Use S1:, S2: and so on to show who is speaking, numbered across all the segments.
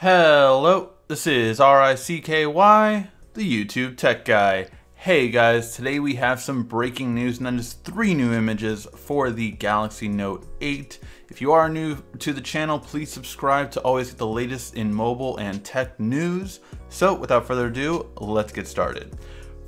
S1: Hello, this is RICKY, the YouTube Tech Guy. Hey guys, today we have some breaking news, and then just 3 new images for the Galaxy Note 8. If you are new to the channel, please subscribe to always get the latest in mobile and tech news. So without further ado, let's get started.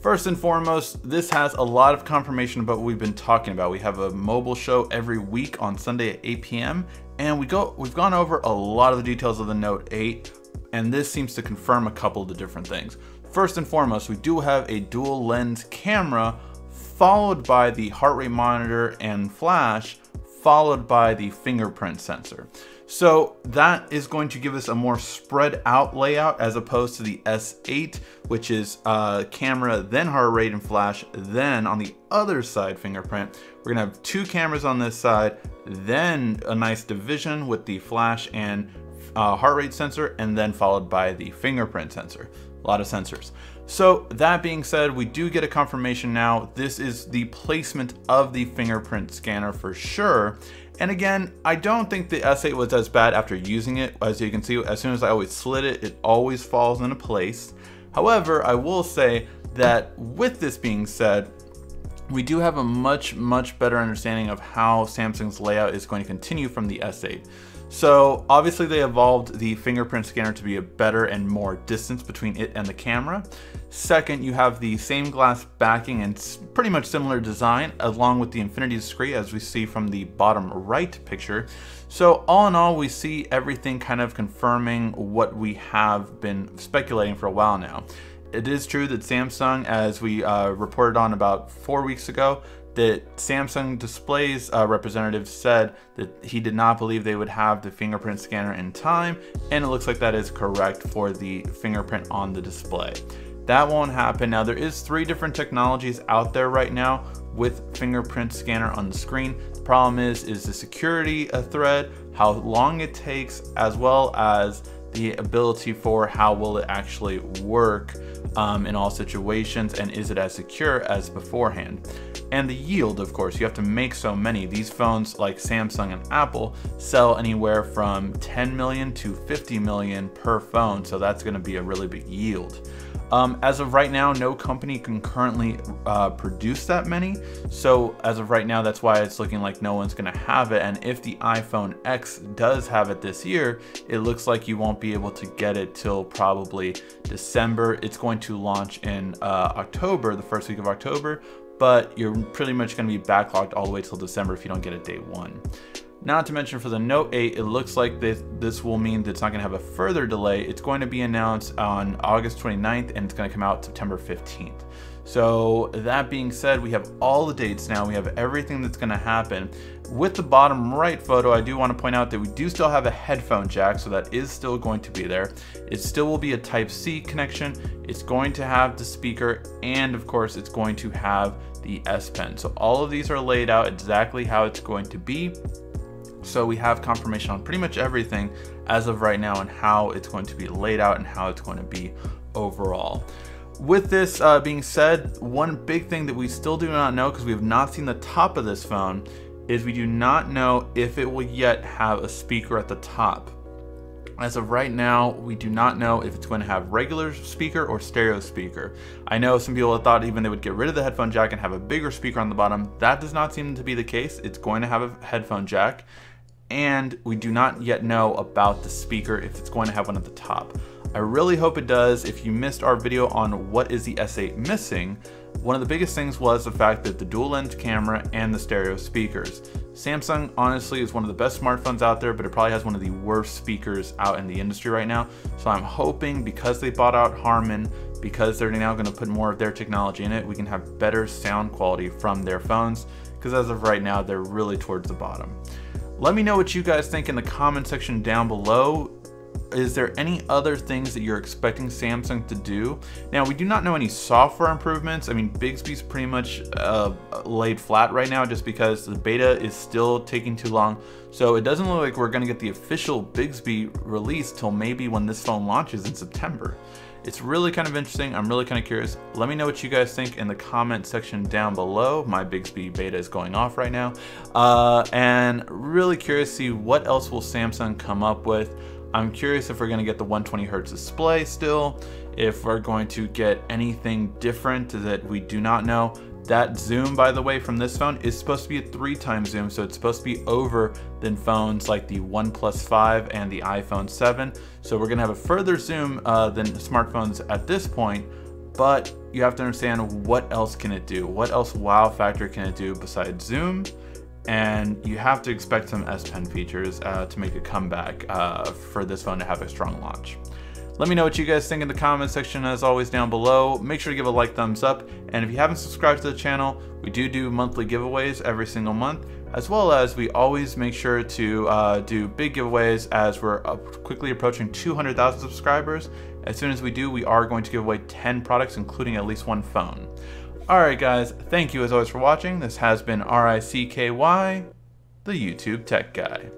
S1: First and foremost, this has a lot of confirmation about what we've been talking about. We have a mobile show every week on Sunday at 8 p.m. and we've gone over a lot of the details of the Note 8, and this seems to confirm a couple of the different things. First and foremost, we do have a dual lens camera, followed by the heart rate monitor and flash, followed by the fingerprint sensor. So that is going to give us a more spread out layout as opposed to the S8, which is camera, then heart rate and flash, then on the other side fingerprint. We're gonna have 2 cameras on this side, then a nice division with the flash and heart rate sensor, and then followed by the fingerprint sensor. A lot of sensors. So that being said, we do get a confirmation now. This is the placement of the fingerprint scanner for sure. And again, I don't think the S8 was as bad after using it. As you can see, as soon as I always slid it, it always falls into place. However, I will say that with this being said, we do have a much better understanding of how Samsung's layout is going to continue from the S8. So obviously they evolved the fingerprint scanner to be a better and more distance between it and the camera. Second, you have the same glass backing and pretty much similar design along with the infinity discrete as we see from the bottom right picture. So all in all, we see everything kind of confirming what we have been speculating for a while now. It is true that Samsung, as we reported on about 4 weeks ago, that Samsung Display's representative said that he did not believe they would have the fingerprint scanner in time, and it looks like that is correct for the fingerprint on the display. That won't happen. Now, there is 3 different technologies out there right now with fingerprint scanner on the screen. The problem is the security thread, how long it takes, as well as the ability for how will it actually work in all situations, and is it as secure as beforehand. And the yield, of course, you have to make so many. These phones like Samsung and Apple sell anywhere from 10 million to 50 million per phone, so that's going to be a really big yield. As of right now, no company can currently produce that many. So as of right now, that's why it's looking like no one's going to have it. And if the iPhone X does have it this year, it looks like you won't be able to get it till probably December. It's going to launch in October, the first week of October, but you're pretty much going to be backlogged all the way till December if you don't get it day 1. Not to mention for the Note 8, it looks like this will mean that it's not going to have a further delay. It's going to be announced on August 29th and it's going to come out September 15th. So that being said, we have all the dates now. We have everything that's going to happen. With the bottom right photo, I do want to point out that we do still have a headphone jack, so that is still going to be there. It still will be a Type-C connection. It's going to have the speaker, and of course, it's going to have the S Pen. So all of these are laid out exactly how it's going to be. So we have confirmation on pretty much everything as of right now and how it's going to be laid out and how it's going to be overall. With this being said, one big thing that we still do not know, because we have not seen the top of this phone, is we do not know if it will yet have a speaker at the top. As of right now, we do not know if it's going to have regular speaker or stereo speaker. I know some people have thought even they would get rid of the headphone jack and have a bigger speaker on the bottom. That does not seem to be the case. It's going to have a headphone jack, and we do not yet know about the speaker, if it's going to have one at the top. I really hope it does. If you missed our video on what is the S8 missing, one of the biggest things was the fact that the dual lens camera and the stereo speakers. Samsung honestly is one of the best smartphones out there, but it probably has one of the worst speakers out in the industry right now. So I'm hoping, because they bought out Harman, because they're now going to put more of their technology in it, we can have better sound quality from their phones, because as of right now, they're really towards the bottom. Let me know what you guys think in the comment section down below. Is there any other things that you're expecting Samsung to do? Now, we do not know any software improvements. I mean, Bixby's pretty much laid flat right now just because the beta is still taking too long. So it doesn't look like we're going to get the official Bixby release till maybe when this phone launches in September. It's really kind of interesting. I'm really kind of curious. Let me know what you guys think in the comment section down below. My Bixby beta is going off right now. And really curious to see what else will Samsung come up with. I'm curious if we're going to get the 120Hz display still, if we're going to get anything different that we do not know. That zoom, by the way, from this phone is supposed to be a 3x zoom, so it's supposed to be over than phones like the OnePlus 5 and the iPhone 7. So we're gonna have a further zoom than smartphones at this point, but you have to understand what else can it do? What else wow factor can it do besides zoom? And you have to expect some S Pen features to make a comeback for this phone to have a strong launch. Let me know what you guys think in the comment section, as always, down below. Make sure to give a like, thumbs up, and if you haven't subscribed to the channel, we do monthly giveaways every single month, as well as we always make sure to do big giveaways as we're quickly approaching 200,000 subscribers. As soon as we do, we are going to give away 10 products, including at least one phone. Alright guys, thank you as always for watching. This has been RICKY, the YouTube Tech Guy.